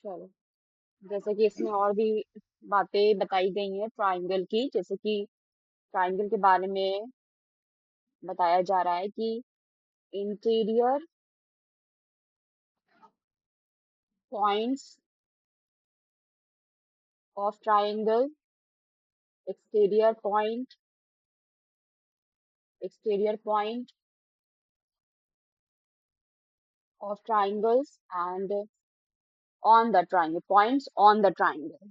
चलो, जैसे कि इसमें और भी बातें बताई गई हैं ट्राइंगल की, जैसे कि ट्राइंगल के बारे में बताया जा रहा है कि interior points of triangle, exterior point, exterior point of triangles and on the triangle, points on the triangle,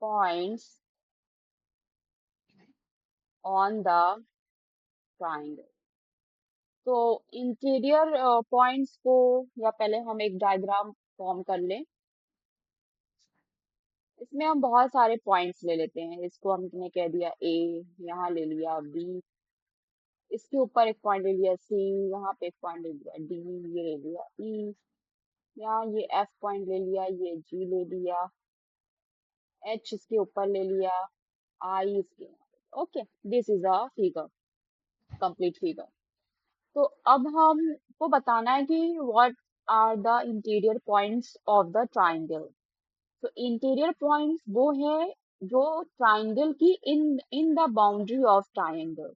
points on the triangle. तो इंटीरियर पॉइंट्स को, या पहले हम एक डायग्राम फॉर्म कर लें। इसमें हम बहुत सारे पॉइंट्स ले लेते हैं। इसको हमने कह दिया ए, यहाँ ले लिया बी, इसके ऊपर एक पॉइंट ले लिया सी, यहाँ पे एक पॉइंट ले लिया डी, ये ले लिया ई, यहाँ ये एफ पॉइंट ले लिया, ये जी ले लिया, एच इसके ऊपर ले लिया, आई इसके, okay, this is a figure, complete figure. तो अब हमको बताना है कि what are the interior points of the triangle. तो इंटीरियर पॉइंट्स वो है जो ट्राइंगल की in in the boundary of triangle.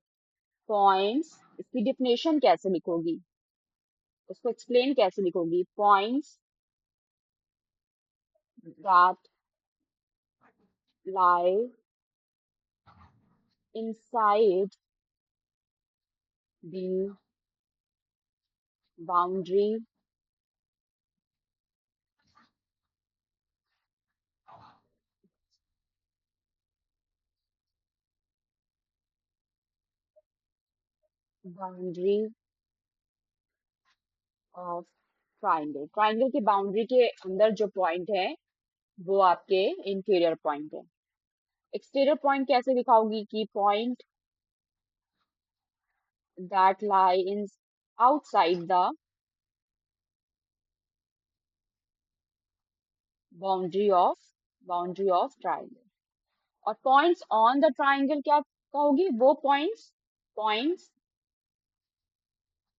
Points, इसकी डिफिनेशन कैसे लिखोगी, उसको एक्सप्लेन कैसे लिखोगी? Points that lie inside the boundary boundary of triangle. Triangle की बाउंड्री के अंदर जो पॉइंट है वो आपके इंटीरियर पॉइंट है। एक्सटीरियर पॉइंट कैसे दिखाओगी? कि point that lie in outside the boundary of triangle. और पॉइंट्स ऑन द ट्राइंगल क्या कहोगी? वो points, points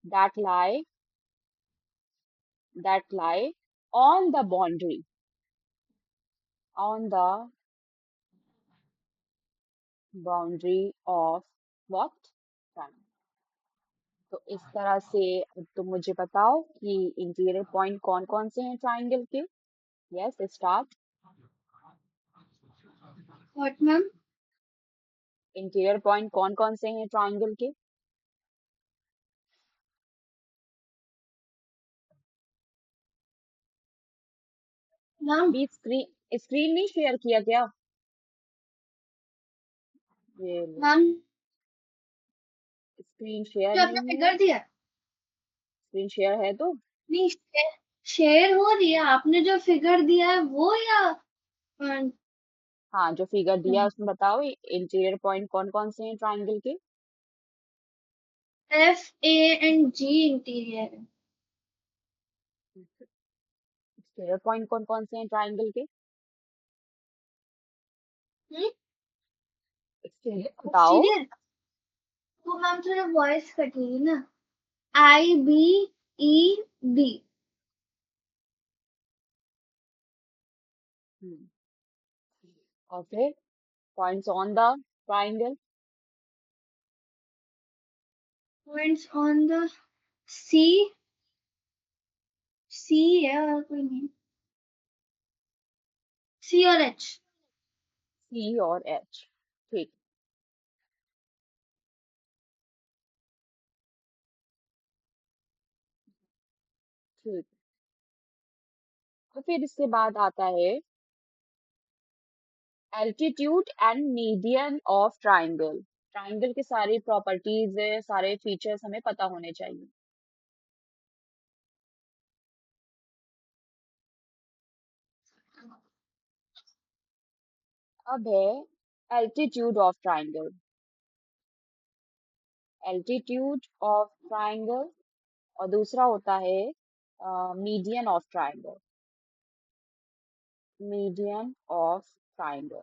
that lie on the boundary, on the boundary of what? Triangle. तो इस तरह से अब तुम मुझे बताओ कि इंटीरियर पॉइंट कौन कौन से हैं ट्राइंगल के। Yes, start. What ma'am? Interior point कौन कौन से हैं ट्राइंगल के? मैम अभी स्क्रीन स्क्रीन नहीं शेयर किया क्या? ये मैम स्क्रीन शेयर जो आपने नहीं है। फिगर दिया है, स्क्रीन शेयर है तो नहीं शेयर हो रही है, आपने जो फिगर दिया है वो या हाँ, जो फिगर दिया है उसमें बताओ इंटीरियर पॉइंट कौन कौन से हैं ट्राइंगल के। F a and g interior है। एक्सटीरियर पॉइंट कौन कौन से हैं ट्राइंगल के? एक्सटीरियर बताओ। एक्सटीरियर वो मैम थोड़ा वॉइस कट रही है ना। I B E D. और फिर points on the triangle. Points on the C, C है और कोई नहीं, सी और एच। सी और एच। ठीक, ठीक। तो फिर इसके बाद आता है altitude and median of triangle. Triangle के सारी प्रॉपर्टीज, सारे फीचर्स हमें पता होने चाहिए। अब है altitude of triangle. Altitude of triangle, और दूसरा होता है median of triangle. Median of triangle.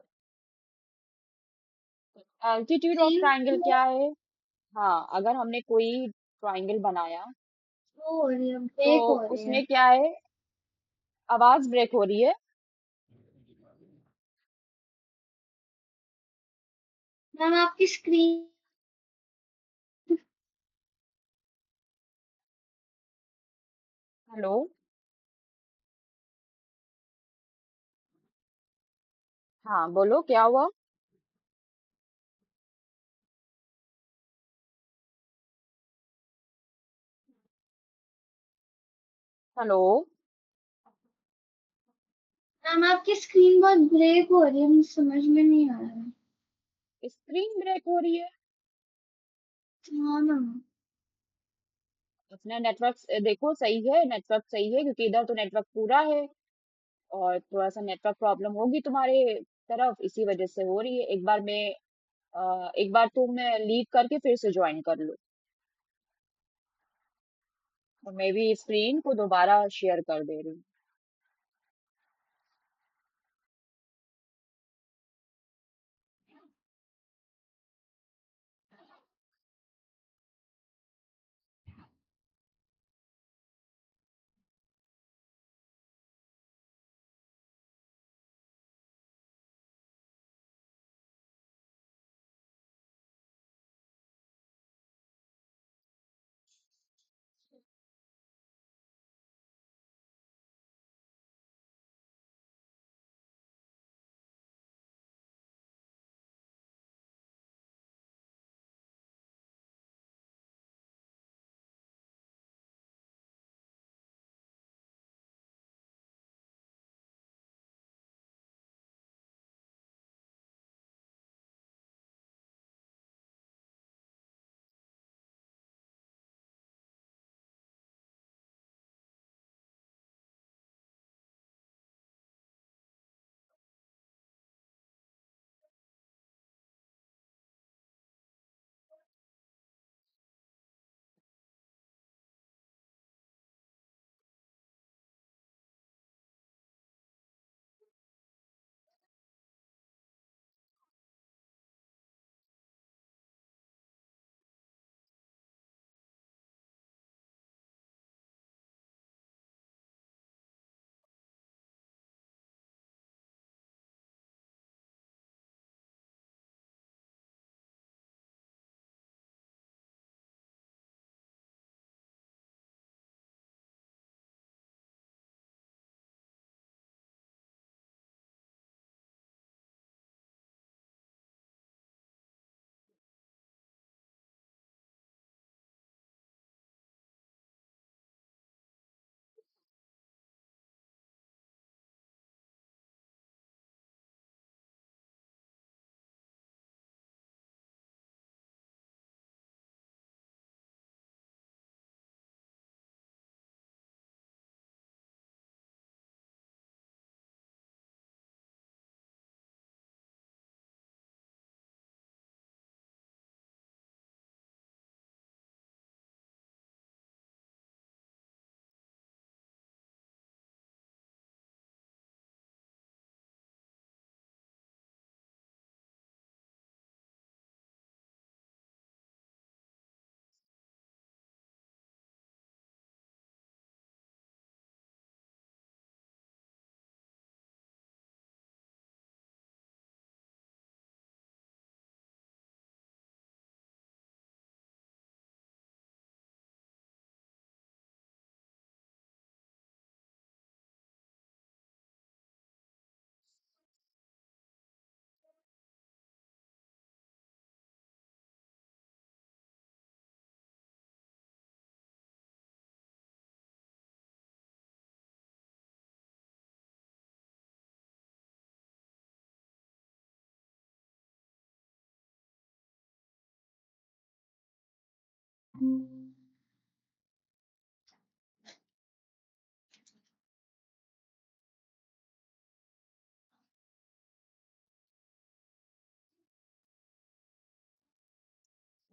Altitude of same triangle क्या है? हाँ, अगर हमने कोई ट्राइंगल बनाया वो हो रही है, तो ब्रेक हो रही है। उसमें क्या है, आवाज ब्रेक हो रही है। मैम आपकी स्क्रीन। हेलो। हाँ बोलो, क्या हुआ। हेलो। मैम आपकी स्क्रीन बहुत ब्रेक हो रही है, मुझे समझ में नहीं आ रहा है। स्क्रीन ब्रेक हो रही है। हाँ ना। अपना नेटवर्क देखो, सही है, नेटवर्क सही है, क्योंकि इधर तो नेटवर्क पूरा है। और थोड़ा सा नेटवर्क प्रॉब्लम होगी तुम्हारे तरफ, इसी वजह से हो रही है। एक बार तुम लीव करके फिर से ज्वाइन कर लो। और मैं भी स्क्रीन को दोबारा शेयर कर दे रही हूँ।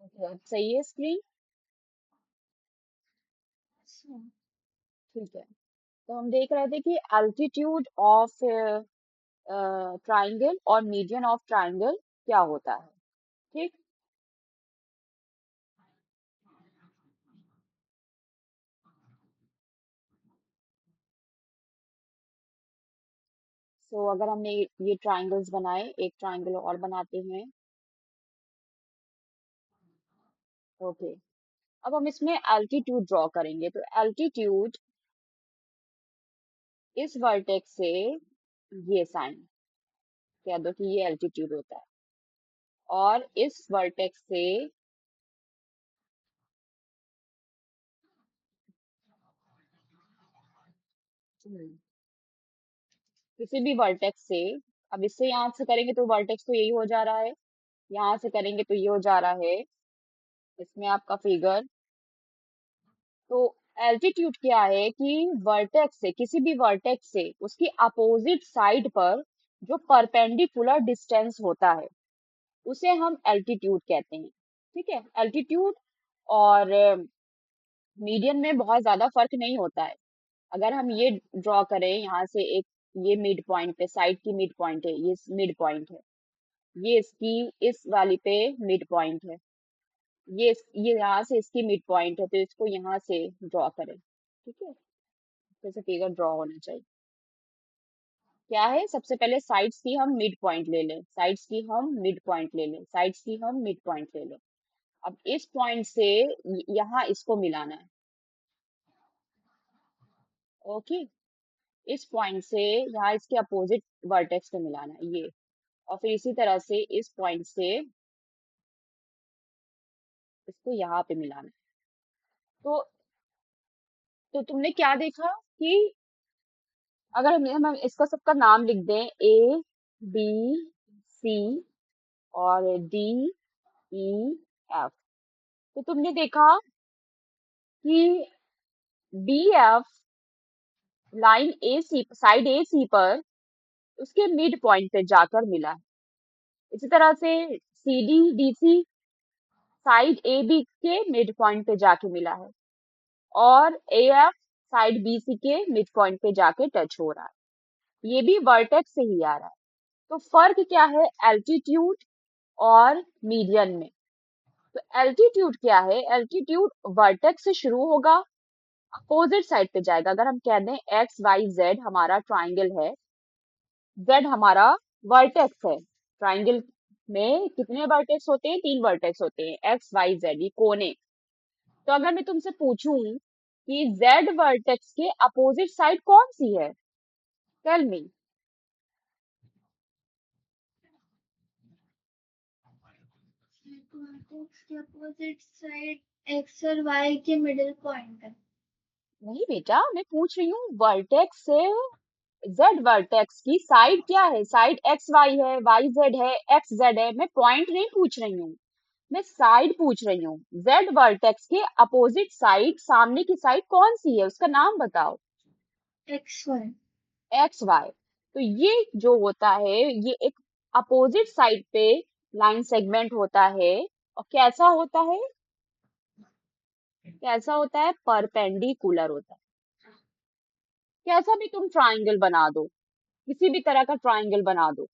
ओके, अब सही है स्क्रीन। अच्छा। ठीक है। तो हम देख रहे थे कि एल्टीट्यूड ऑफ ट्राइंगल और मीडियन ऑफ ट्राइंगल क्या होता है। ठीक। सो अगर हमने ये ट्राइंगल्स बनाए, एक ट्राइंगल और बनाते हैं। ओके, अब हम इसमें एल्टीट्यूड ड्रॉ करेंगे। तो एल्टीट्यूड इस वर्टेक्स से, ये साइन कह दो कि ये एल्टीट्यूड होता है, और इस वर्टेक्स से हम्म, किसी भी वर्टेक्स से, अब इससे यहाँ से करेंगे तो वर्टेक्स तो यही हो जा रहा है, यहाँ से करेंगे तो ये हो जा रहा है, इसमें आपका फिगर। तो एल्टीट्यूड क्या है कि वर्टेक्स से, किसी भी वर्टेक्स से उसकी अपोजिट साइड पर जो परपेंडिकुलर डिस्टेंस होता है उसे हम एल्टीट्यूड कहते हैं। ठीक है, एल्टीट्यूड और मीडियन में बहुत ज्यादा फर्क नहीं होता है। अगर हम ये ड्रॉ करें यहाँ से एक, ये मिड पॉइंट पे, साइड की मिड पॉइंट है, ये मिड पॉइंट है, ये इसकी इस वाली पे मिड पॉइंट है, ये यहाँ से इसकी मिड पॉइंट है, तो इसको यहाँ से ड्रॉ करें। ठीक है, जैसे फिगर ड्रॉ होना चाहिए। क्या है, सबसे पहले साइड्स की हम मिड पॉइंट ले लें, साइड्स की हम मिड पॉइंट ले लें, साइड्स की हम मिड पॉइंट ले लें। अब इस पॉइंट से यहाँ इसको मिलाना है। ओके, इस पॉइंट से यहाँ इसके अपोजिट वर्टेक्स को मिलाना है, ये। और फिर इसी तरह से इस पॉइंट से इसको यहाँ पे मिलाना है। तो तुमने क्या देखा कि अगर हम इसका सबका नाम लिख दें, ए बी सी और डी ई एफ, तो तुमने देखा कि बी एफ लाइन ए सी, साइड ए सी पर उसके मिड पॉइंट पे जाकर मिला है। इसी तरह से c d d c side a b के मिड पॉइंट पे जाके मिला है, और a f side b c के मिड पॉइंट पे जाके टच हो रहा है। ये भी वर्टेक्स से ही आ रहा है। तो फर्क क्या है एल्टीट्यूड और मीडियन में? तो एल्टीट्यूड क्या है, एल्टीट्यूड वर्टेक्स से शुरू होगा, अपोजिट साइड पे जाएगा। अगर हम कह दें एक्स वाई जेड हमारा ट्राइंगल है, जेड हमारा वर्टेक्स है। ट्राइंगल में कितने वर्टेक्स होते हैं? 3 वर्टेक्स होते हैं, एक्स वाई जेड, ये कोने। तो अगर मैं तुमसे पूछूं कि जेड वर्टेक्स के अपोजिट साइड कौन सी है, टेल मी। वर्टेक्स के अपोजिट साइड एक्स और वाई के मिडिल पॉइंट है। नहीं बेटा, मैं पूछ रही हूँ वर्टेक्स से जेड वर्टेक्स की साइड क्या है? साइड एक्स वाई है, वाई जेड है, एक्स जेड है। मैं पॉइंट नहीं पूछ रही हूँ, मैं साइड पूछ रही हूँ। जेड वर्टेक्स के अपोजिट साइड, सामने की साइड कौन सी है, उसका नाम बताओ। X y. X y. तो ये जो होता है, ये एक अपोजिट साइड पे लाइन सेगमेंट होता है। और कैसा होता है, कैसा होता है? परपेंडिकुलर होता है। कैसा भी तुम ट्राइंगल बना दो, किसी भी तरह का ट्राइंगल बना दो,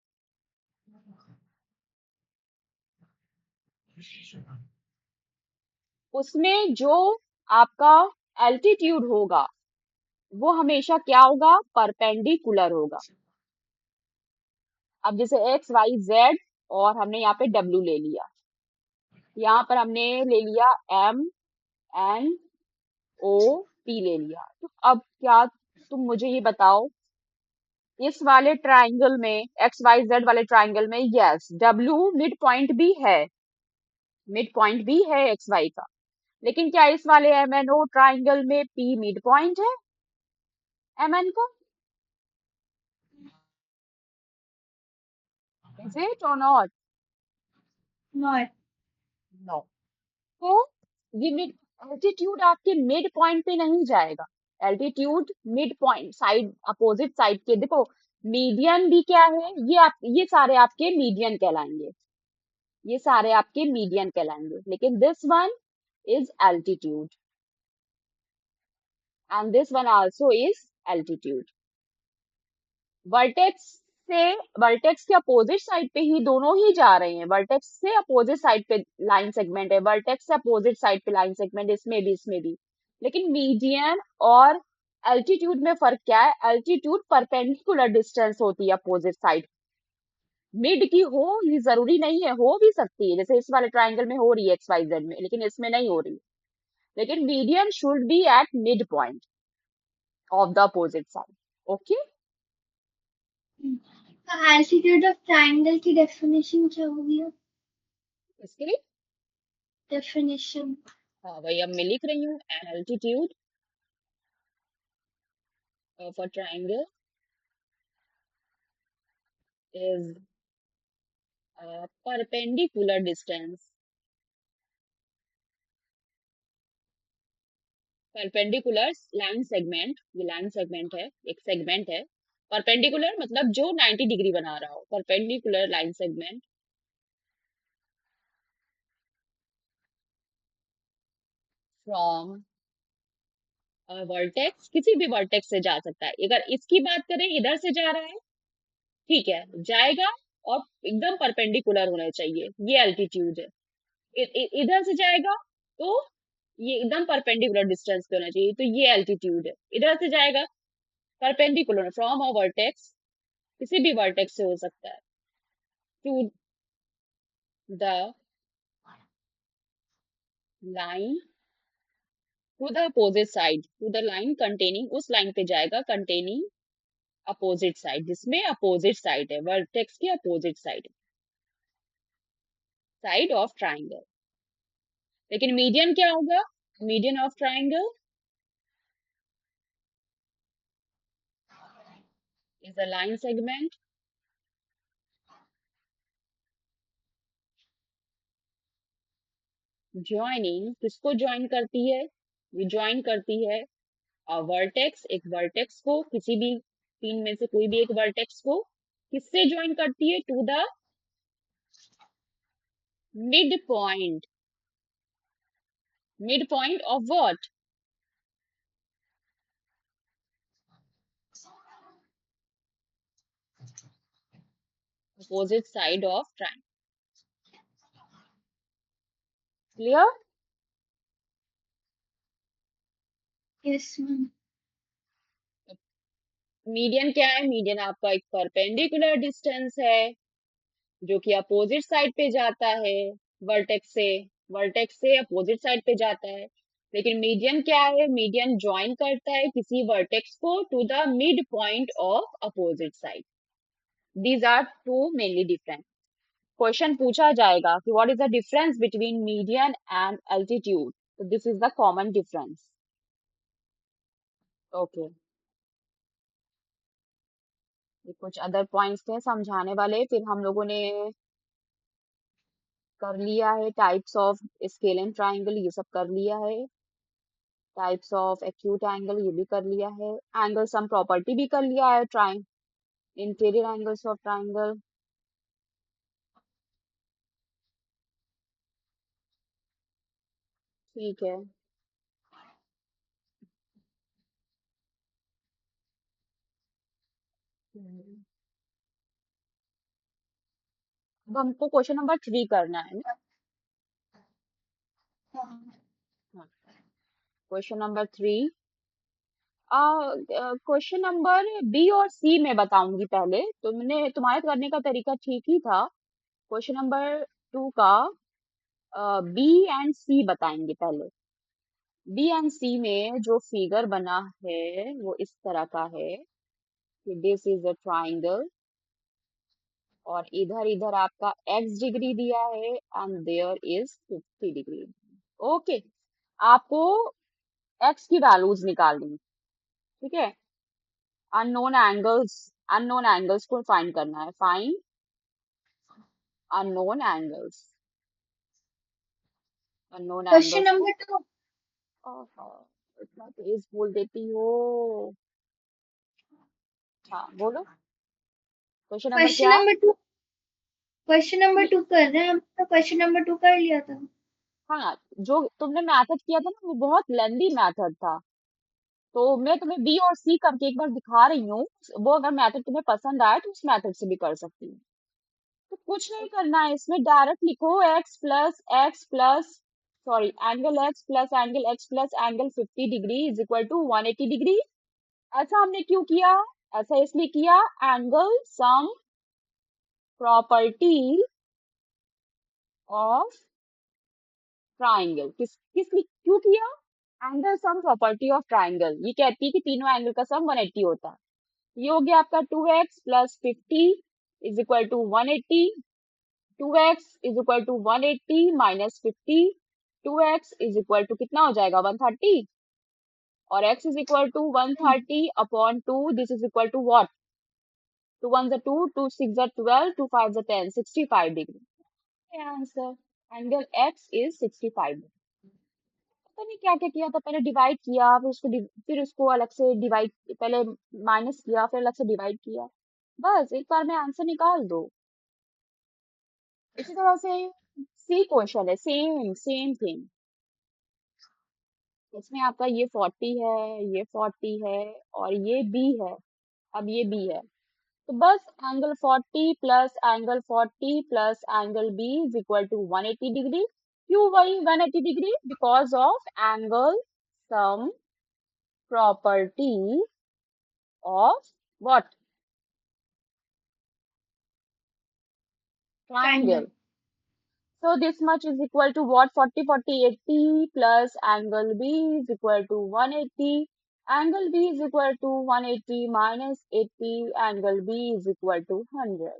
उसमें जो आपका एल्टीट्यूड होगा वो हमेशा क्या होगा? परपेंडिकुलर होगा। अब जैसे एक्स वाई जेड, और हमने यहाँ पे डब्ल्यू ले लिया, यहाँ पर हमने ले लिया एम एन ओ पी ले लिया। तो अब क्या, तुम मुझे ये बताओ, इस वाले ट्राइंगल में, एक्स वाई जेड वाले ट्राइंगल में, यस डब्ल्यू मिड पॉइंट भी है, मिड पॉइंट भी है एक्स वाई का। लेकिन क्या इस वाले एम एन ओ ट्राइंगल में पी मिड पॉइंट है एम एन का? इज इट और नॉट? नॉट। नो। तो ये मिड, एल्टीट्यूड आपके मिड पॉइंट पे नहीं जाएगा। Altitude mid point, side opposite side के, देखो मीडियन भी क्या है, ये आप, ये सारे आपके मीडियन कहलाएंगे, ये सारे आपके मीडियन कहलाएंगे। लेकिन this one is altitude and this one also is altitude. Vertex से, वर्टेक्स के अपोजिट साइड पे ही दोनों ही जा रहे हैं। वर्टेक्स से अपोजिट साइड पे लाइन सेगमेंट है, वर्टेक्स से अपोजिट साइड पे लाइन सेगमेंट, इसमें भी, इसमें भी। लेकिन मीडियन और एल्टीट्यूड में फर्क क्या है? एल्टीट्यूड परपेंडिकुलर डिस्टेंस होती है अपोजिट साइड। मिड की हो ये जरूरी नहीं है, हो भी सकती है, जैसे इस वाले ट्राइंगल में हो रही है एक्स वाई जेड में, लेकिन इसमें नहीं हो रही। लेकिन median should be at mid point of the opposite side. Okay. तो एल्टीट्यूड ऑफ ट्राइंगल की डेफिनेशन क्या होगी? इसके लिए डेफिनेशन। हाँ वही अब मैं लिख रही हूँ, an altitude of a triangle is perpendicular distance, perpendicular line segment, ये लाइन सेगमेंट है, एक सेगमेंट है। परपेंडिकुलर मतलब जो 90 डिग्री बना रहा हो, perpendicular line segment from vertex, किसी भी वर्टेक्स से जा सकता है। अगर इसकी बात करें इधर से जा रहा है, ठीक है, जाएगा और एकदम परपेंडिकुलर होना चाहिए, ये एल्टीट्यूड है। इधर से जाएगा तो ये एकदम परपेंडिकुलर डिस्टेंस पे होना चाहिए, तो ये एल्टीट्यूड है। इधर से जाएगा परपेंडिकुलर फ्रॉम अ वर्टेक्स, किसी भी वर्टेक्स से हो सकता है, to the line, to the opposite side, to the line containing, उस लाइन पे जाएगा कंटेनिंग अपोजिट साइड, जिसमें अपोजिट साइड है, वर्टेक्स की opposite side, side of triangle. लेकिन मीडियन क्या होगा? Median of triangle is a line segment joining, किसको ज्वाइन करती है? ये ज्वाइन करती है वर्टेक्स, एक वर्टेक्स को, किसी भी तीन में से कोई भी एक वर्टेक्स को किससे ज्वाइन करती है? To the mid point, mid point of what? Opposite side of triangle. Clear? Yes ma'am. Median क्या है? मीडियन आपका एक परपेंडिकुलर डिस्टेंस है जो कि अपोजिट साइड पे जाता है, वर्टेक्स से, वर्टेक्स से अपोजिट साइड पे जाता है। लेकिन मीडियन क्या है? मीडियन ज्वाइन करता है किसी वर्टेक्स को to the mid point of opposite side. These are two mainly different. Question पूछा जाएगा कि what is the difference between median and altitude, तो this is the common difference. Okay, ये कुछ अदर पॉइंट्स थे समझाने वाले, फिर हम लोगों ने कर लिया है types of scale and triangle, ये सब कर लिया है। टाइप्स ऑफ एक्यूट एंगल ये भी कर लिया है। एंगल सम प्रॉपर्टी भी कर लिया है, trying interior angles of triangle. ठीक है। हम्म, अब हमको क्वेश्चन नंबर 3 करना है ना? हाँ, question number 3। Question number b और सी में बताऊंगी पहले, तुमने तुम्हारे करने का तरीका ठीक ही था। क्वेश्चन नंबर 2 का बी एंड सी बताएंगे पहले। बी एंड सी में जो फिगर बना है वो इस तरह का है कि दिस इज अ ट्राइंगल, और इधर इधर आपका x डिग्री दिया है and there is 50 degree. Okay, आपको x की वैल्यूज निकालनी, ठीक है। अननोन एंगल्स, अननोन एंगल्स को फाइंड करना है, find unknown angles, unknown question angles को। नंबर 2। ओहो, इतना तेज बोल देती हो। हाँ बोलो, क्वेश्चन नंबर क्वेश्चन क्या? नंबर 2। क्वेश्चन नंबर 2 कर रहे हैं हम, तो क्वेश्चन नंबर 2 कर लिया था। हाँ, जो तुमने मेथड किया था ना वो बहुत लेंदी मेथड था, तो मैं तुम्हें बी और सी करके एक बार दिखा रही हूँ। वो अगर मेथड तुम्हें पसंद आए तो उस मेथड से भी कर सकती हूँ। तो कुछ नहीं करना है इसमें, डायरेक्ट लिखो x plus sorry angle x plus angle x plus angle 50 degree is equal to 180 degree. ऐसा हमने क्यों किया? ऐसा इसलिए किया, angle sum property of triangle. किस लिए क्यों किया? Angle sum property of triangle ये कहती है कि तीनों एंगल का सम 180 होता है। ये हो गया आपका 2x plus 50 is equal to 180। 2x is equal to 180 minus 50। 2x is equal to कितना हो जाएगा? 130। और x is equal to 130 upon 2, this is equal to what? 2 1 2, 2 6 12, 2 5 10, 65 degree. Answer, angle x is 65। पता नहीं क्या क्या किया था, पहले डिवाइड किया, फिर उसको अलग से डिवाइड, पहले माइनस किया, फिर अलग से डिवाइड किया। बस एक बार में आंसर निकाल दो। इसी तरह से सी क्वेश्चन है, सेम सेम थिंग। इसमें आपका ये 40 है, ये 40 है, और ये बी है। अब ये बी है, तो बस angle 40 plus angle 40 plus angle B is equal to 180 degree. क्यों वही 180 degree? Because of angle sum property of what? Triangle. Triangle. So this much is equal to what? 40, 40, 80 plus angle B is equal to 180. Angle B is equal to 180 minus 80. Angle B is equal to 100.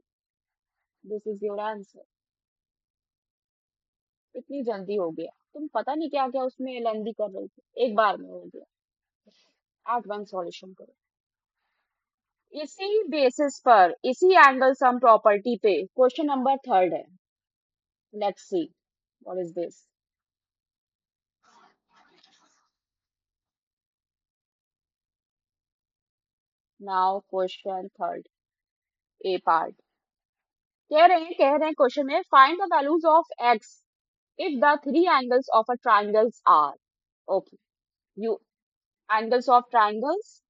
This is your answer. इतनी जल्दी हो गया, तुम पता नहीं क्या क्या उसमें लेंदी कर रही थी, एक बार में हो गया। एट वन सॉल्यूशन करो। इसी बेसिस पर, इसी एंगल सम प्रॉपर्टी पे क्वेश्चन नंबर 3 है। Let's see what is this. Now question 3, A part. कह रहे हैं क्वेश्चन में, find the values of x if the three angles of a triangles are. Okay, you, angles of triangles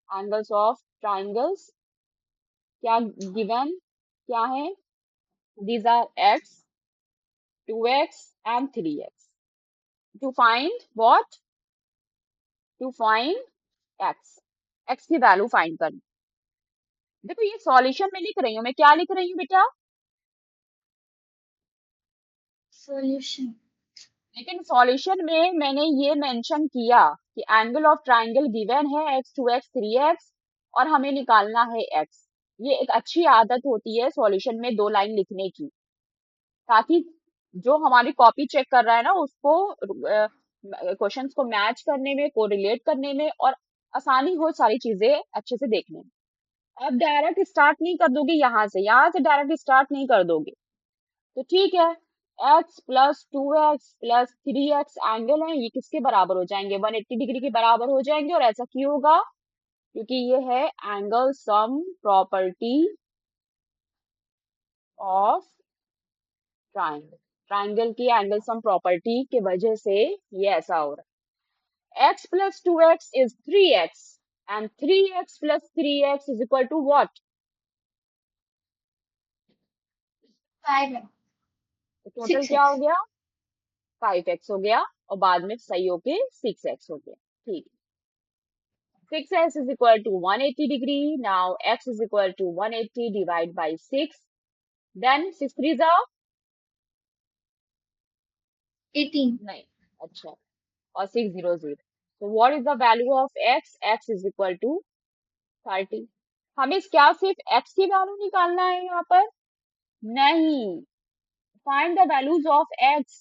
क्या given, क्या है? These are x, 2x and 3x। To find what? To find x, x की value find करनी। देखो ये solution में लिख रही हूँ, मैं क्या लिख रही हूँ बेटा? Solution. लेकिन सॉल्यूशन में मैंने ये मेंशन किया कि एंगल ऑफ ट्राइंगल गिवन है x 2x 3x और हमें निकालना है x। ये एक अच्छी आदत होती है सॉल्यूशन में 2 लाइन लिखने की, ताकि जो हमारी कॉपी चेक कर रहा है ना उसको क्वेश्चंस को मैच करने में, कोरिलेट करने में और आसानी हो सारी चीजें अच्छे से देखने में। अब डायरेक्ट स्टार्ट नहीं कर दोगे, यहाँ से डायरेक्ट स्टार्ट नहीं कर दोगे तो ठीक है। x plus 2x plus 3x angle है, ये किसके बराबर हो जाएंगे? 180 डिग्री के बराबर हो जाएंगे। और ऐसा क्यों होगा? क्योंकि ये है angle sum property of triangle. Triangle की एंगल सम प्रॉपर्टी की वजह से ये ऐसा हो रहा है। x plus 2x is 3x and 3x plus 3x is equal to what? 5x. तो टोटल क्या हो 6x. गया? 5x हो गया, और बाद में सही होके 6x हो गया। ठीक, 6x is equal to 180 degree. Now x is equal to 180 divided by 6. Then 6 threes are 18. नहीं, अच्छा, और 6 0 0. So what is the value of x? X is equal to 30. हमें क्या सिर्फ x की वैल्यू निकालना है यहाँ पर? नहीं, find the values of x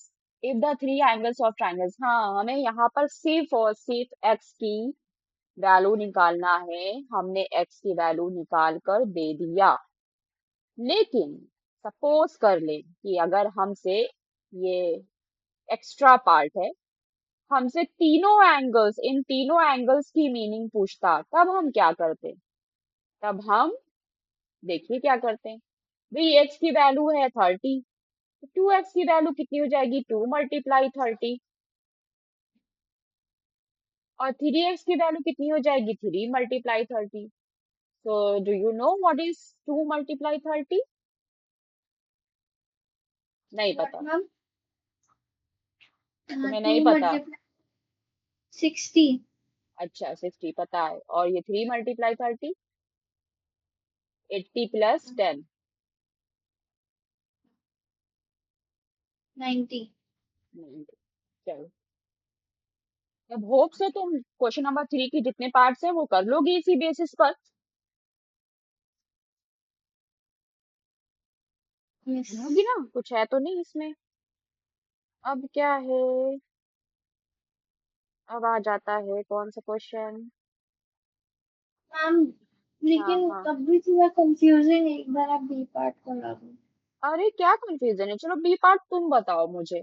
if the three angles of triangles। हाँ, हमें यहाँ पर सिर्फ और सिर्फ x की वैल्यू निकालना है। हमने x की वैल्यू निकाल कर दे दिया। लेकिन सपोज कर लें कि अगर हमसे, ये एक्स्ट्रा पार्ट है, हमसे तीनों एंगल्स, इन तीनों एंगल्स की मीनिंग पूछता, तब हम क्या करते? तब हम देखिए क्या करते हैं। भाई एक्स की वैल्यू है 30, तो 2x की वैल्यू कितनी हो जाएगी? 2 मल्टीप्लाई 30। और 3x की वैल्यू कितनी हो जाएगी? 3 multiply 30। So do you know what is 2 multiply 30? नहीं What, पता? ma'am? तुम्हें नहीं 2 पता? multiply 60. अच्छा 60 पता है, और ये 3 × 30, 80 + 10। 90। चलो, अब होप से तुम क्वेश्चन नंबर 3 की जितने पार्ट्स हैं वो कर लोगी इसी बेसिस पर। यस। होगी ना, कुछ है तो नहीं इसमें। अब क्या है, अब आ जाता है कौन सा क्वेश्चन। मैम, हाँ लेकिन हाँ। तब भी थोड़ा कंफ्यूजिंग है, एक बार आप बी पार्ट करा दो। अरे क्या कंफ्यूजन है, चलो बी पार्ट तुम बताओ मुझे।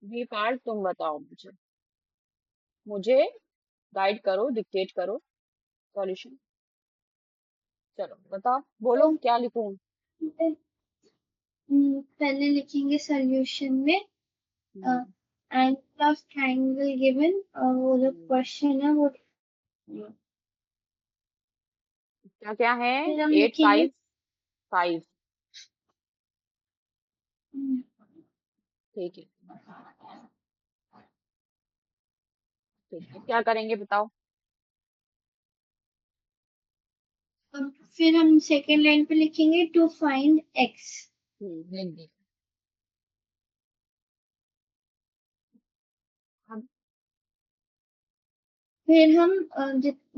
बी पार्ट तुम बताओ मुझे। मुझे गाइड करो, डिक्टेट करो सॉल्यूशन। चलो बताओ, बोलो तो क्या लिखूं। पहले लिखेंगे सॉल्यूशन में हम्म, एंगल ऑफ ट्राइंगल गिवन, और वो जो हम्म, क्वेश्चन है वो। क्या क्या है। फिर हम 8 5 5। हम्म, ठीक है, ठीक है, क्या करेंगे बताओ। अब फिर हम सेकेंड लाइन पे लिखेंगे टू फाइंड एक्स। लिख दी। अब फिर हम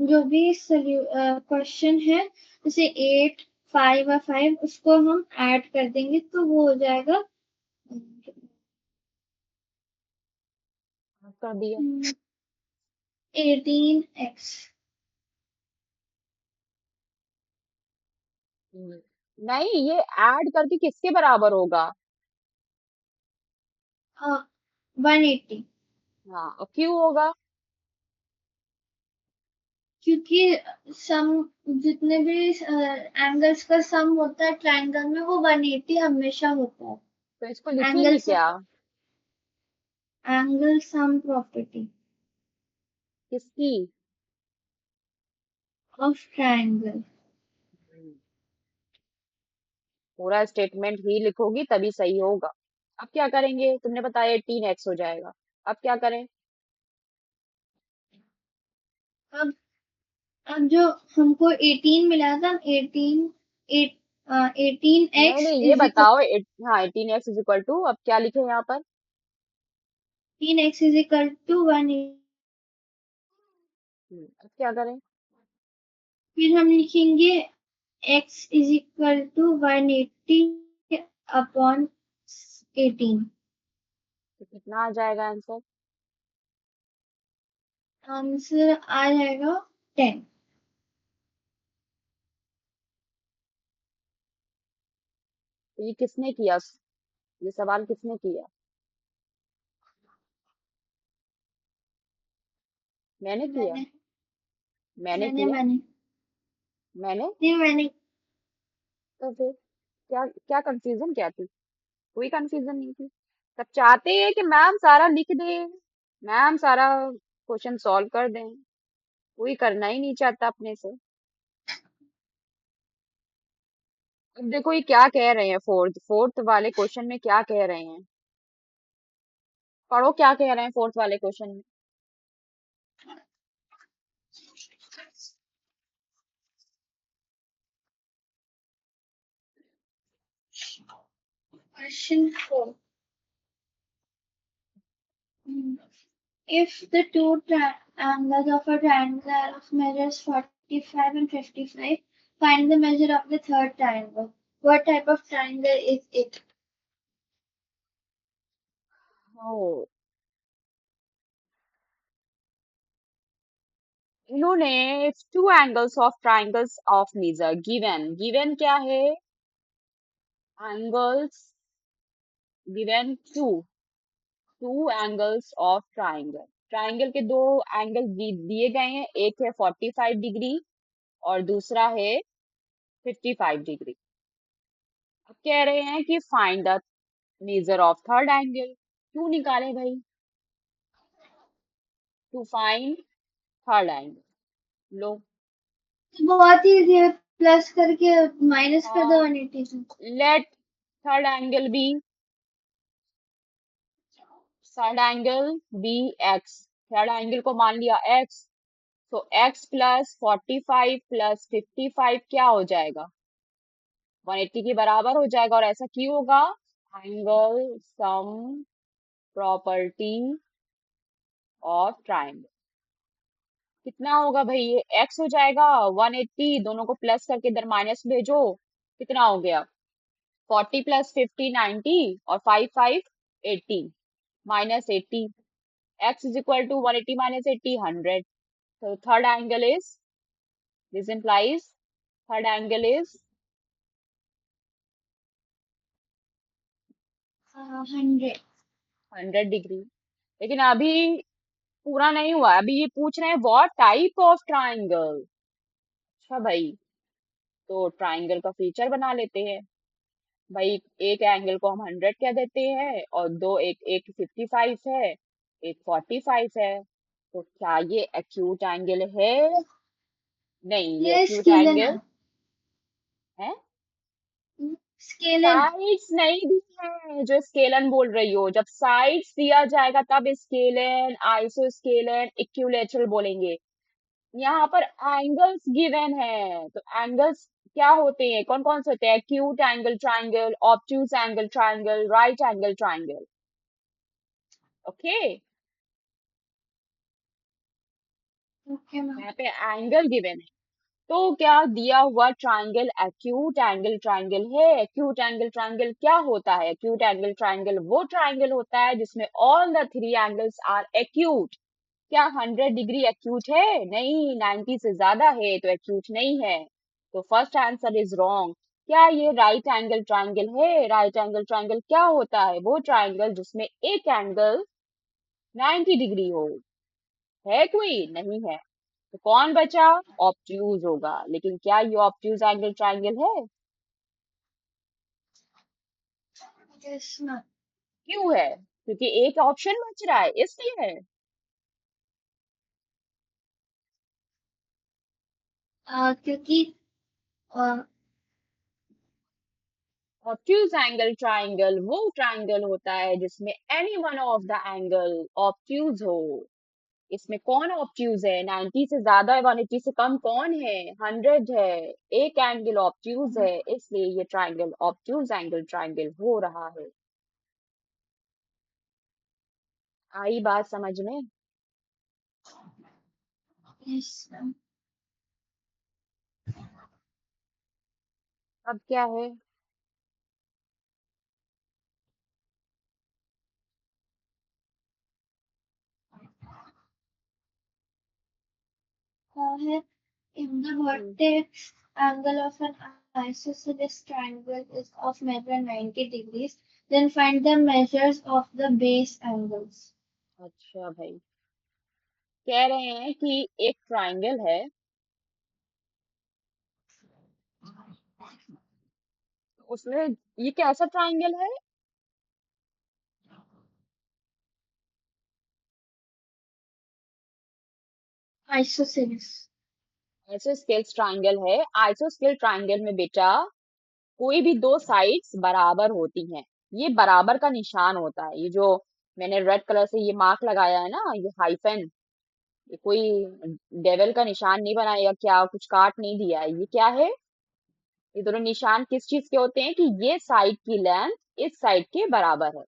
जो भी क्वेश्चन है, जैसे 8 5 और 5, उसको हम ऐड कर देंगे तो वो हो जाएगा कर दिया। 18x। हम्म, नहीं, ये ऐड करके किसके बराबर होगा। 180। हाँ, और क्यों होगा। क्योंकि सम, जितने भी एंगल्स का सम होता है ट्रायंगल में, वो 180 हमेशा होता है। तो इसको एंगल लिखेंगे सम, क्या। एंगल सम प्रॉपर्टी किसकी। Of triangle. हम्म, पूरा स्टेटमेंट ही लिखोगी तभी सही होगा। अब क्या करेंगे, तुमने बताया 18x हो जाएगा। अब क्या करें। अब अब जो हमको 18 मिला था, 18 एटीन नहीं एक्स नहीं, ये इज इक्वल बताओ हाँ 18x = अब क्या लिखे यहाँ पर। 18x is equal to 1। अब क्या करें। फिर हम लिखेंगे x is equal to 180 upon 18। तो कितना आ जाएगा आंसर। आंसर आ जाएगा 10। तो ये किसने किया, ये सवाल किसने किया। मैंने किया। मैंने मैंने मैंने किया। मैंने मैंने। नहीं, मैंने। तो फिर क्या क्या कंफ्यूजन क्या थी। कोई कंफ्यूजन नहीं थी। सब चाहते हैं कि मैम सारा लिख दे, मैम सारा क्वेश्चन सॉल्व कर दें। कोई करना ही नहीं चाहता अपने से। अब देखो ये क्या कह रहे हैं, फोर्थ फोर्थ वाले क्वेश्चन में क्या कह रहे हैं। पढ़ो क्या कह रहे हैं फोर्थ वाले क्वेश्चन में। Question 4। If the two angles of a triangle are of measures 45 and 55, find the measure of the third triangle. What type of triangle is it? Oh, इन्होंने two angles of triangles of measure given, given क्या है। Angles given two, two angles of triangle. Triangle के दो angle दिए गए हैं, एक है 45 डिग्री और दूसरा है 55 डिग्री। अब कह रहे हैं कि find the measure of third angle. क्यों निकालें भाई, टू फाइंड थर्ड एंगल। लो। बहुत इजी है, प्लस करके माइनस कर दो 180 से। Let third angle be third angle be x, third angle को मान लिया एक्स, तो एक्स प्लस 45 प्लस 55 क्या हो जाएगा, 180 के बराबर हो जाएगा। और ऐसा क्यों होगा, angle sum property of triangle. कितना होगा भाई, ये एक्स हो जाएगा 180, दोनों को प्लस करके इधर माइनस भेजो, कितना हो गया 40 प्लस 50 90 और 5 5 80 minus 80, x is equal to 180 minus 80 100। So third angle is, this implies third angle is 100. 100 degree. लेकिन अभी पूरा नहीं हुआ, अभी ये पूछ रहे हैं व्हाट टाइप ऑफ ट्राइंगल। अच्छा भाई, तो ट्राइंगल का फीचर बना लेते हैं भाई। एक एंगल को हम 100 कह देते हैं और दो, एक एक 55 है, एक 45 है। तो क्या ये एक्यूट एंगल है, नहीं ये ये एक्यूट स्केलन एंगल है. है। स्केलन. साइड्स नहीं दी है जो स्केलन बोल रही हो, जब साइड्स दिया जाएगा तब स्केलन, आइसोस्केलन, इक्विलैटरल बोलेंगे। यहाँ पर एंगल्स गिवन है, तो एंगल्स क्या होते हैं, कौन कौन से होते हैं, acute angle triangle, obtuse angle triangle, right angle triangle. Okay, okay ma'am. यहाँ पे एंगल गिवन है। तो क्या दिया हुआ ट्राइंगल एक्यूट एंगल ट्राइंगल है। एक्यूट एंगल ट्राइंगल क्या होता है, एक्यूट एंगल ट्राइंगल वो ट्राइंगल होता है जिसमें all the three angles are acute. क्या 100 डिग्री एक्यूट है, नहीं, 90 से ज्यादा है तो एक्यूट नहीं है। तो फर्स्ट आंसर इज रॉन्ग। क्या ये राइट एंगल ट्राइंगल है, राइट एंगल ट्राइंगल क्या होता है, वो ट्राइंगल जिसमें एक एंगल 90 डिग्री हो, है कोई, नहीं है। तो कौन बचा, ऑब्ट्यूज होगा। लेकिन क्या ये ऑब्ट्यूज एंगल ट्राइंगल है, यस मैम. क्यों है, क्योंकि एक ऑप्शन बच रहा है इसलिए है। क्योंकि ऑब्ट्यूज एंगल ट्राइंगल वो ट्राइंगल होता है जिसमें any one of the angle obtuse हो। इसमें कौन ऑब्ट्यूज है, 90 से ज्यादा है, 180 से कम कौन है, 100 है, एक एंगल ऑब्ट्यूज है, इसलिए ये ट्राइंगल ऑब्ट्यूज एंगल ट्राइंगल हो रहा है। आई बात समझ में। Yes ma'am. अब क्या है, है. If the hmm, vertex angle of an isosceles triangle is of measure 90 degrees, then find the measures of the base angles. अच्छा भाई, कह रहे हैं कि एक ट्राइंगल है, उसमें ये कैसा ट्राइंगल है, Isosceles. आइसोस्केल्स ट्राइंगल है। आइसोस्केल ट्राइंगल में बेटा कोई भी दो साइड्स बराबर होती हैं, ये बराबर का निशान होता है। ये जो मैंने रेड कलर से ये मार्क लगाया है ना, ये हाइफन, ये कोई डेविल का निशान नहीं बनाया, क्या कुछ काट नहीं दिया है, ये क्या है, ये दोनों निशान किस चीज के होते हैं कि ये साइड की लेंथ इस साइड के बराबर है।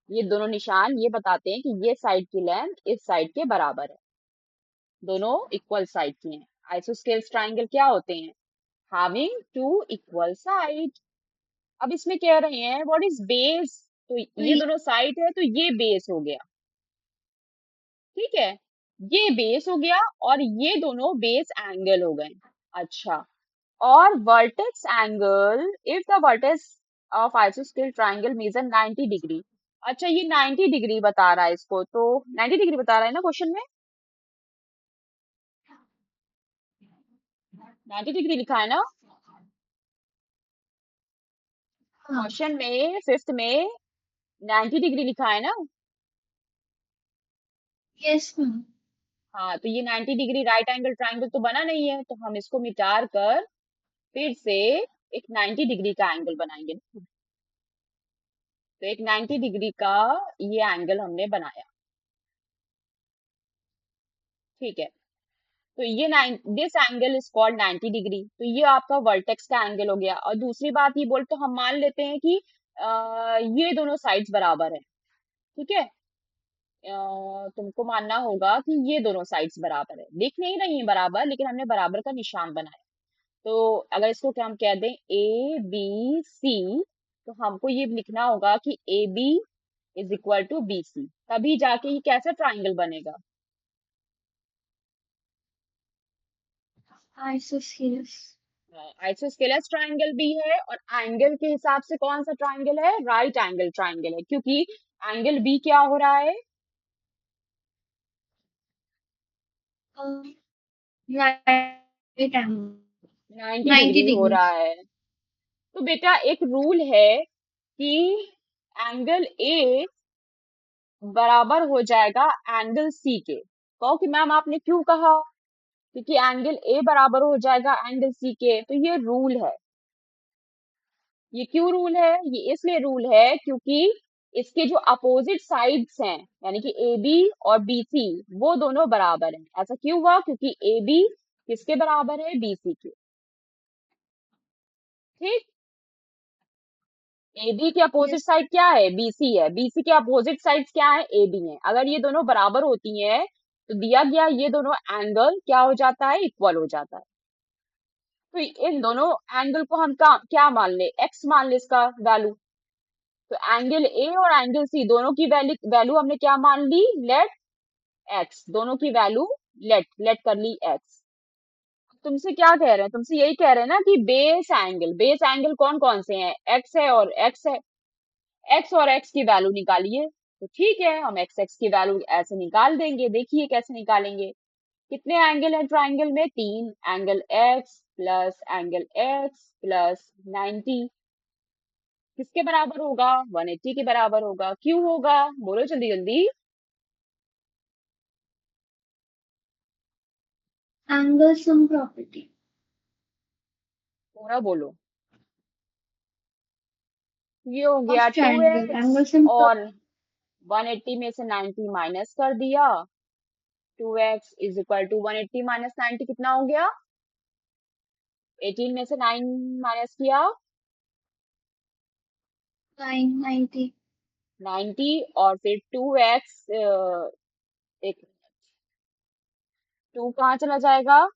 ये दोनों निशान ये बताते हैं कि ये साइड की लेंथ इस साइड के बराबर है, दोनों इक्वल साइड की हैं। आइसोस्केल्स ट्राइंगल क्या होते हैं, हैविंग टू इक्वल साइड। अब इसमें कह रहे हैं व्हाट इज बेस, तो ये We, दोनों साइड है तो ये बेस हो गया, ठीक है, ये बेस हो गया और ये दोनों बेस एंगल हो गए। अच्छा, और vertex angle, if the vertex of आइसोस्केल ट्राइंगल मेजर 90 डिग्री। अच्छा, ये 90 डिग्री बता रहा है इसको, तो 90 डिग्री बता रहा है ना क्वेश्चन में, 90 डिग्री लिखा है ना क्वेश्चन में, फिफ्थ में 90 डिग्री लिखा है ना। yes ma'am. हाँ, तो ये 90 डिग्री राइट एंगल ट्राइंगल तो बना नहीं है, तो हम इसको मिटा कर फिर से एक 90 डिग्री का एंगल बनाएंगे ना। तो एक 90 डिग्री का ये एंगल हमने बनाया। ठीक है, तो ये nine this angle is called 90 degree. तो ये आपका वर्टेक्स का एंगल हो गया। और दूसरी बात ये बोल तो हम मान लेते हैं कि ये दोनों साइड्स बराबर है। ठीक है, तुमको मानना होगा कि ये दोनों साइड्स बराबर है। दिख नहीं रही है बराबर, लेकिन हमने बराबर का निशान बनाया। तो अगर इसको क्या हम कह दें ए बी सी, तो हमको ये लिखना होगा कि A B is equal to B C, तभी जाके ये कैसा ट्राइंगल बनेगा। Isosceles. आइसोस्केलस ट्राइंगल भी है, और एंगल के हिसाब से कौन सा ट्राइंगल है, राइट एंगल ट्राइंगल है, क्योंकि एंगल बी क्या हो रहा है, Um, right angle. 90 90 डिग्री हो रहा degrees. है। तो बेटा एक रूल है कि एंगल ए बराबर हो जाएगा एंगल सी के। कहो कि मैम आपने क्यों कहा, क्योंकि एंगल ए बराबर हो जाएगा एंगल सी के, तो ये रूल है। ये क्यों रूल है, ये इसलिए रूल है क्योंकि इसके जो अपोजिट साइड्स हैं, यानी कि ए बी और बी सी, वो दोनों बराबर हैं। ऐसा क्यों हुआ, क्योंकि ए बी किसके बराबर है, बी सी के। ठीक, ए बी के अपोजिट Yes. साइड क्या है, बी सी है, बी सी के अपोजिट साइड्स क्या है, ए बी है। अगर ये दोनों बराबर होती हैं तो दिया गया ये दोनों एंगल क्या हो जाता है, इक्वल हो जाता है। तो इन दोनों एंगल को हम क्या मान ले, एक्स मान ले इसका वैल्यू। तो एंगल ए और एंगल सी दोनों की वैल्यू वैल्यू हमने क्या मान ली, लेट एक्स, दोनों की वैल्यू लेट लेट कर ली एक्स। तुमसे क्या कह रहे हैं, तुमसे यही कह रहे हैं ना कि बेस एंगल कौन कौन से हैं, एक्स है और एक्स है। एक्स और एक्स की वैल्यू निकालिए। तो ठीक है, हम एक्स एक्स की वैल्यू ऐसे निकाल देंगे। देखिए कैसे निकालेंगे। कितने एंगल है ट्राइंगल में, तीन। एंगल एक्स प्लस 90 किसके बराबर होगा, 180 के बराबर होगा। क्यों होगा, बोलो जल्दी जल्दी। Angle sum property पूरा बोलो। ये हो गया of two triangle. X Angle sum और 180 में से 90 माइनस कर दिया। 2x is equal to 180 minus 90 कितना हो गया, 18 में से 9 माइनस किया, 990. 90। और फिर 2x, एक 2 कहाँ चला जाएगा,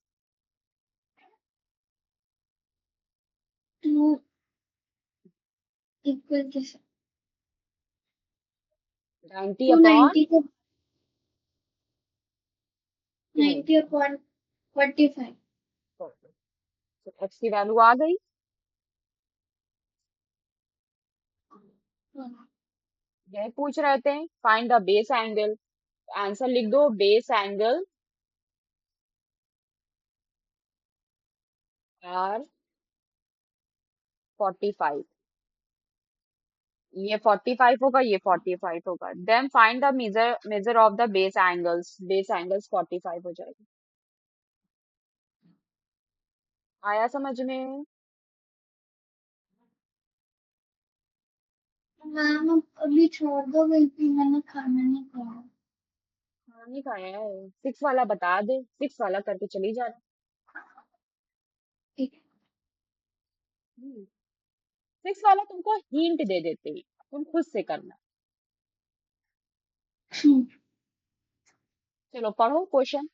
2 equal to 90 अपॉन 290 को 2। 90 upon 45. तो x की वैल्यू आ गई। यही पूछ रहे थे, find the base angle. Answer लिख दो, बेस एंगल आर 45। ये 45 होगा, ये 45 होगा। Then find the measure measure of the base angles 45 हो जाएगा। आया समझ में। मैम अब अभी छोड़ दो, बिल्कुल मैंने खाना नहीं खाया। हाँ नहीं खाया है, 6 वाला बता दे, 6 वाला करके चली जाना। ठीक 6 वाला तुमको हिंट दे देते ही, तुम खुद से करना। है। चलो पढ़ो question.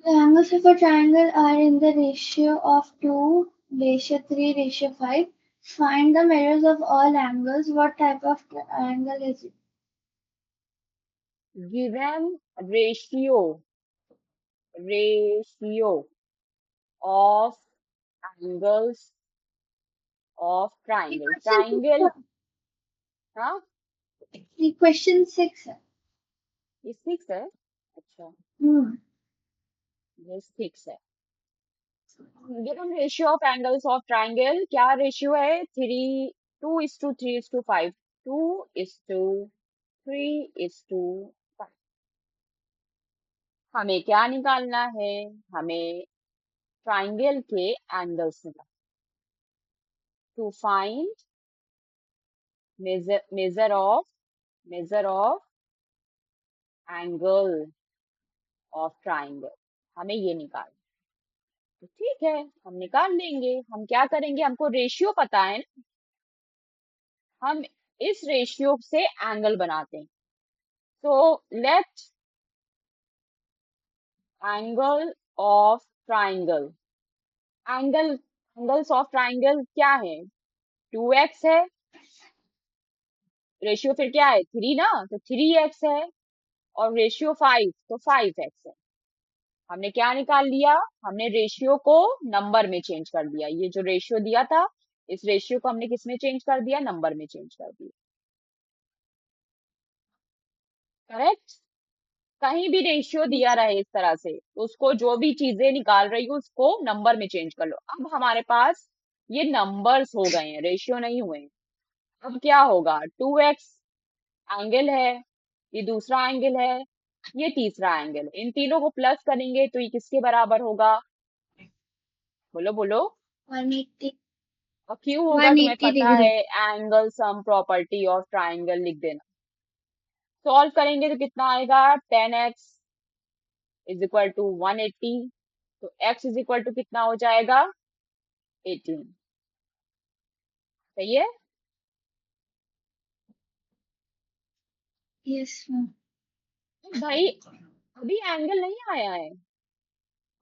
The angles of a triangle are in the ratio of 2, ratio 3, ratio 5. Find the measures of all angles. What type of triangle is it? Given ratio of angles of ये triangle question triangle. Six हाँ, है। ये question 6 है। ये 6 है। अच्छा, हम्म ये 6 है। Given ratio of angles of triangle क्या रेशियो है, 2:3:5, 2:3:5। हमें क्या निकालना है, हमें ट्राइंगल के एंगल्स निकालना। to find measure of angle of triangle, हमें ये निकाल। तो ठीक है, हम निकाल लेंगे। हम क्या करेंगे, हमको रेशियो पता है ना, हम इस रेशियो से एंगल बनाते हैं। तो let angle of triangle, angles of triangle क्या है, 2x है, रेशियो फिर क्या है 3 ना, तो 3x है, और रेशियो 5 तो 5x है। हमने क्या निकाल लिया, हमने रेशियो को नंबर में चेंज कर दिया। ये जो रेशियो दिया था, इस रेशियो को हमने किस में चेंज कर दिया, नंबर में चेंज कर दिया। करेक्ट। कहीं भी रेशियो दिया रहे इस तरह से, तो उसको जो भी चीजें निकाल रही हो उसको नंबर में चेंज कर लो। अब हमारे पास ये नंबर्स हो गए हैं, रेशियो नहीं हुए हैं। अब क्या होगा, 2x एंगल है, ये दूसरा एंगल है, ये तीसरा एंगल है। इन तीनों को प्लस करेंगे तो ये किसके बराबर होगा, बोलो बोलो। 180 और क्यों होगा, तुम्हें 180 पता डिग्री। है, angle sum property of triangle लिख देना। सॉल्व करेंगे तो कितना आएगा, 10x इज इक्वल टू 180, तो x इज इक्वल टू कितना हो जाएगा, 18। सही है। Yes ma'am. तो भाई अभी एंगल नहीं आया है,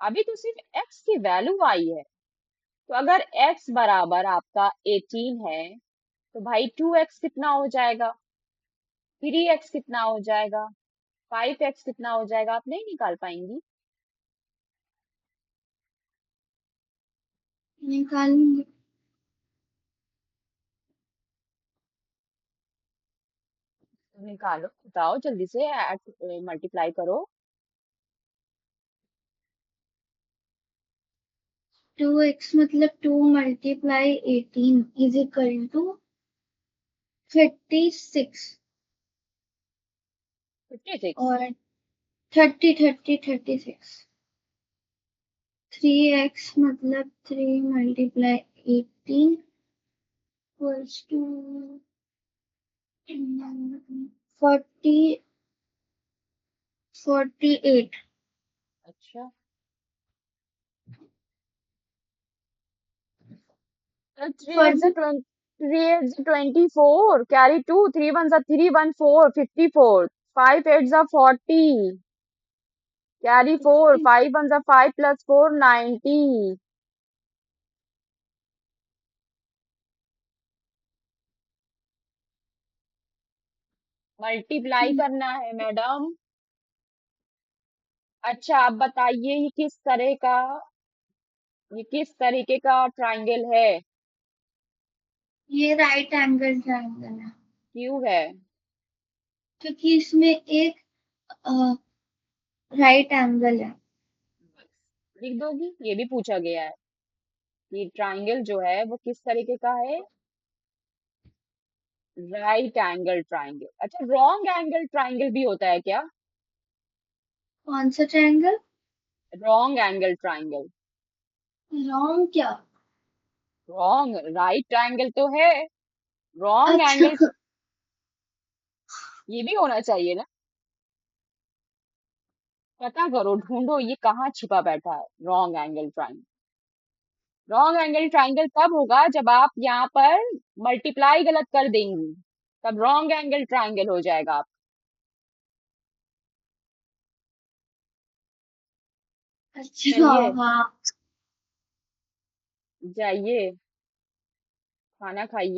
अभी तो सिर्फ x की वैल्यू आई है। तो अगर x बराबर आपका 18 है, तो भाई 2x कितना हो जाएगा, 3x कितना हो जाएगा, 5x कितना हो जाएगा, आप नहीं निकाल पाएंगी। निकालेंगे। तो निकालो, बताओ जल्दी से, मल्टीप्लाई करो। 2x मतलब 2 मल्टीप्लाई 18 इज इक्वल टू 36 56। और 36। 3x मतलब 3 मल्टीप्लाई 18 इक्वल्स टू 48। अच्छा, 3 8 कैरी 2, 3 1 3 1 4 54, 5 8 40, कैरी 4, 5 1 5 प्लस 4 90। मल्टीप्लाई करना है मैडम। अच्छा अब बताइए, ये किस तरीके का ट्राइंगल है, ये राइट एंगल ट्रायंगल है क्यों है, क्योंकि इसमें एक राइट एंगल है। लिख दोगी, ये भी पूछा गया है कि ट्राइंगल जो है वो किस तरीके का है, राइट एंगल ट्राइंगल। अच्छा, रॉन्ग एंगल ट्राइंगल भी होता है क्या, कौन सा triangle? Wrong angle triangle, wrong क्या? रॉन्ग राइट ट्राइंगल तो है, रॉन्ग अच्छा। एंगल ये भी होना चाहिए ना। पता करो, ढूंढो ये कहाँ छिपा बैठा है wrong angle triangle. Wrong angle triangle तब होगा जब आप यहाँ पर मल्टीप्लाई गलत कर देंगी, तब रॉन्ग एंगल ट्राइंगल हो जाएगा आप। अच्छा। चलिए, हाँ। जाइए खाना खाइए।